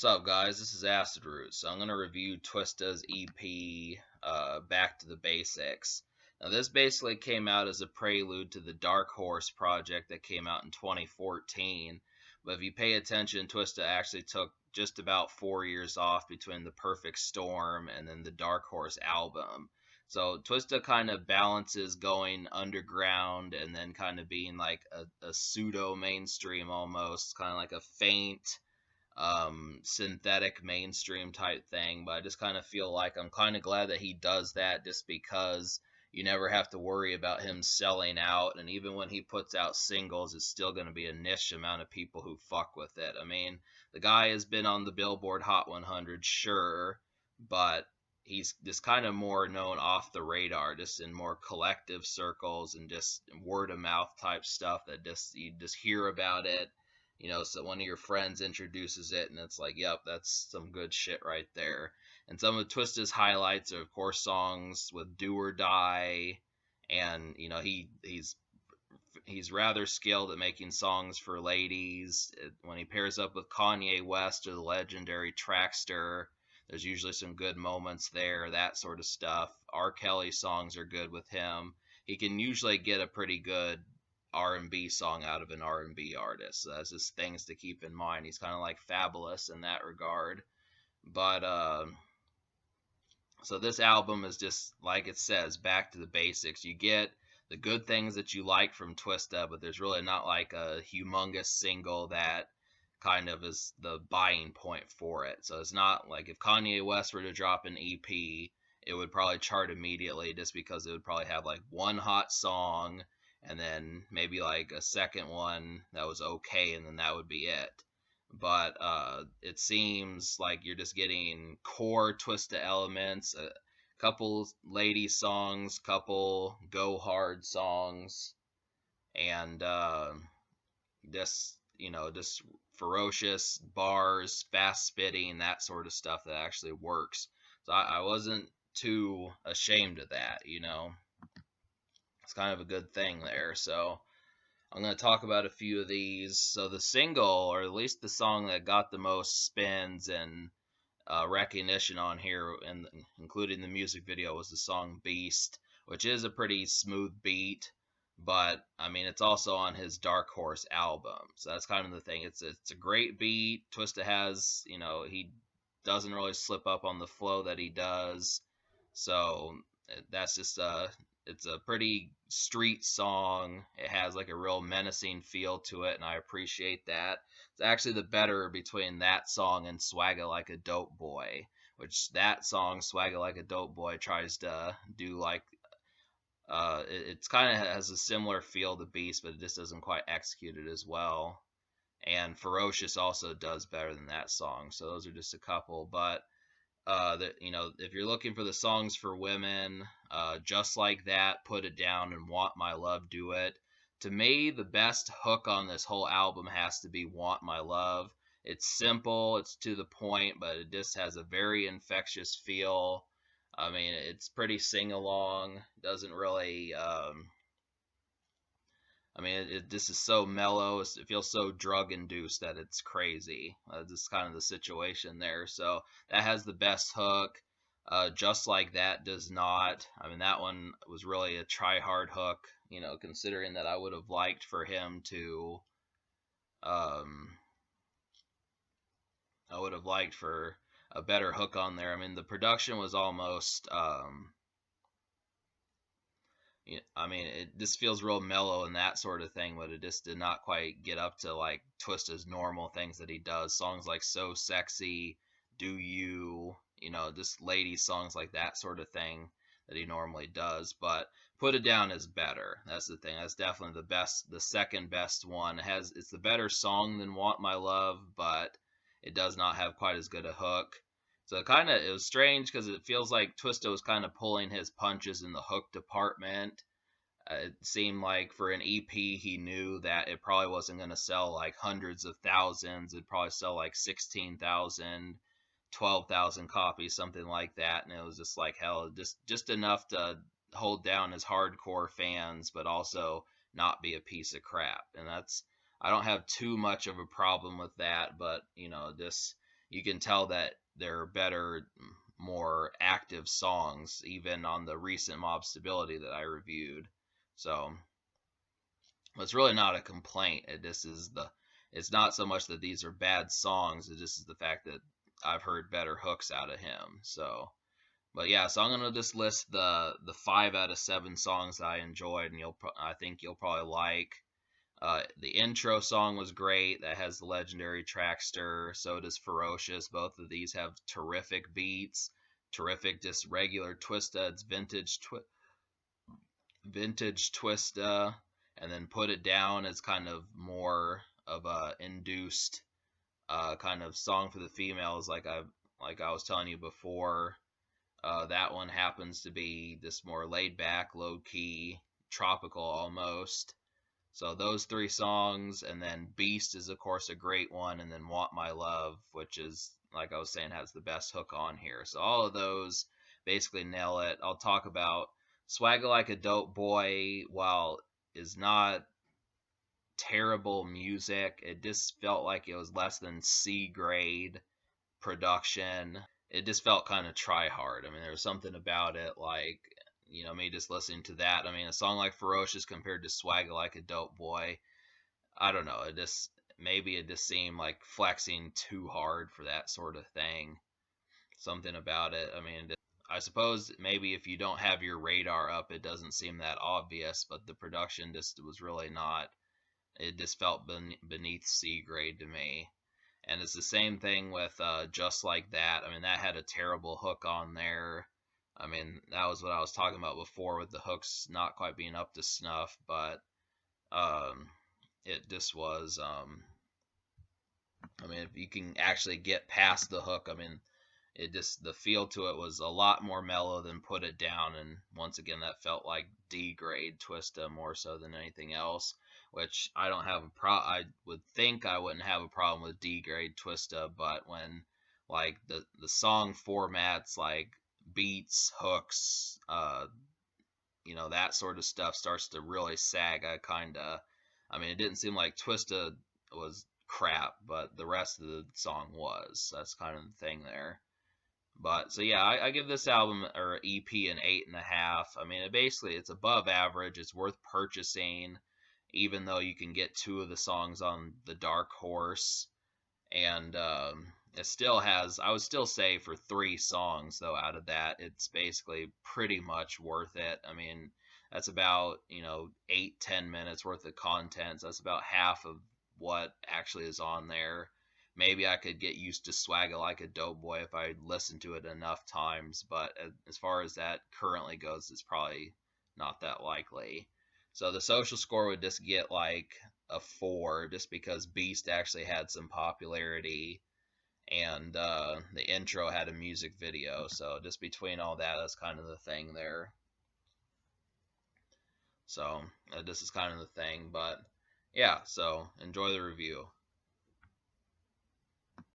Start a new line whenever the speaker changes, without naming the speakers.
What's up, guys? This is Acid Root. So I'm going to review Twista's EP, Back to the Basics. Now, this basically came out as a prelude to the Dark Horse project that came out in 2014. But if you pay attention, Twista actually took just about 4 years off between the Perfect Storm and then the Dark Horse album. So Twista kind of balances going underground and then kind of being like a pseudo mainstream almost, kind of like a faint synthetic mainstream type thing. But I just kind of feel like I'm kind of glad that he does that, just because you never have to worry about him selling out. And even when he puts out singles, it's still going to be a niche amount of people who fuck with it. I mean, the guy has been on the Billboard Hot 100, sure, but he's just kind of more known off the radar, just in more collective circles and just word of mouth type stuff that just you just hear about it. So one of your friends introduces it, and it's like, yep, that's some good shit right there. And some of Twista's highlights are, of course, songs with "Do or Die," and he's rather skilled at making songs for ladies. When he pairs up with Kanye West or the legendary Trackster, there's usually some good moments there, that sort of stuff. R. Kelly songs are good with him. He can usually get a pretty good R&B song out of an R&B artist. So that's just things to keep in mind. He's kind of like Fabulous in that regard. But so this album is just like it says, back to the basics. You get the good things that you like from Twista, but there's really not like a humongous single that kind of is the buying point for it. So it's not like if Kanye West were to drop an EP, it would probably chart immediately, just because it would probably have like one hot song and then maybe like a second one that was okay, and then that would be it. But it seems like you're just getting core Twista elements, a couple lady songs, couple go hard songs, and just ferocious bars, fast spitting, that sort of stuff that actually works. So I wasn't too ashamed of that. It's kind of a good thing there. So I'm going to talk about a few of these. So the single, or at least the song that got the most spins and recognition on here, and including the music video, was the song Beast, which is a pretty smooth beat. But I mean, it's also on his Dark Horse album, so that's kind of the thing. It's a great beat. Twista has, he doesn't really slip up on the flow that he does. So that's just it's a pretty street song. It has like a real menacing feel to it, and I appreciate that. It's actually the better between that song and Swagga Like a Dope Boy, which that song, Swagga Like a Dope Boy, tries to do like it's kind of has a similar feel to Beast, but it just doesn't quite execute it as well. And Ferocious also does better than that song. So those are just a couple. But if you're looking for the songs for women, Just Like That, Put It Down, and Want My Love, Do It. To me, the best hook on this whole album has to be Want My Love. It's simple, it's to the point, but it just has a very infectious feel. I mean, it's pretty sing along. Doesn't really. I mean, this is so mellow. It feels so drug induced that it's crazy. This is kind of the situation there. So that has the best hook. Just Like That does not. I mean, that one was really a try hard hook. Considering that I would have liked for him to. I would have liked for a better hook on there. I mean, the production was almost. I mean, it just feels real mellow and that sort of thing, but it just did not quite get up to like Twista's normal things that he does. Songs like So Sexy, Do You, just lady songs like that sort of thing that he normally does. But Put It Down is better. That's the thing. That's definitely the best, the second best one. It's the better song than Want My Love, but it does not have quite as good a hook. So it was strange, because it feels like Twista was kind of pulling his punches in the hook department. It seemed like for an EP, he knew that it probably wasn't going to sell like hundreds of thousands. It'd probably sell like 16,000, 12,000 copies, something like that. And it was just like, hell, just enough to hold down his hardcore fans, but also not be a piece of crap. And I don't have too much of a problem with that, but just you can tell that they're better, more active songs, even on the recent Mob Stability that I reviewed. So it's really not a complaint. It's not so much that these are bad songs. It just is the fact that I've heard better hooks out of him. So, but yeah, so I'm gonna just list the 5 out of 7 songs that I enjoyed, and I think you'll probably like. The intro song was great. That has the legendary Trackster. So does Ferocious. Both of these have terrific beats, terrific just regular Twista. It's vintage Twista, and then Put It Down is kind of more of a induced kind of song for the females, like I was telling you before. That one happens to be this more laid back, low key, tropical almost. So those 3 songs, and then Beast is of course a great one, and then Want My Love, which is, like I was saying, has the best hook on here. So all of those basically nail it. I'll talk about Swagger Like a Dope Boy. While is not terrible music, it just felt like it was less than C grade production. It just felt kind of try hard. I mean, there was something about it, like, me just listening to that. I mean, a song like Ferocious compared to Swagger Like a Dope Boy, I don't know. Maybe it just seemed like flexing too hard for that sort of thing. Something about it. I mean, I suppose maybe if you don't have your radar up, it doesn't seem that obvious, but the production just was really not. It just felt beneath C grade to me. And it's the same thing with Just Like That. I mean, that had a terrible hook on there. I mean, that was what I was talking about before with the hooks not quite being up to snuff, but um, it just was. I mean, if you can actually get past the hook, I mean, the feel to it was a lot more mellow than Put It Down, and once again that felt like D grade Twista more so than anything else, which I don't have a I would think I wouldn't have a problem with D grade Twista, but when like the song formats, like beats, hooks, that sort of stuff starts to really sag, I mean, it didn't seem like Twista was crap, but the rest of the song was. That's kind of the thing there. But so yeah, I give this album or EP an 8.5. I mean, it's above average. It's worth purchasing, even though you can get 2 of the songs on the Dark Horse, and it still has. I would still say for 3 songs though out of that, it's basically pretty much worth it. I mean, that's about 8-10 minutes worth of content. So that's about half of what actually is on there. Maybe I could get used to Swagger Like a Dope Boy if I listened to it enough times, but as far as that currently goes, it's probably not that likely. So the social score would just get like a 4, just because Beast actually had some popularity, and the intro had a music video. So just between all that, that's kind of the thing there. So this is kind of the thing, but yeah, so enjoy the review.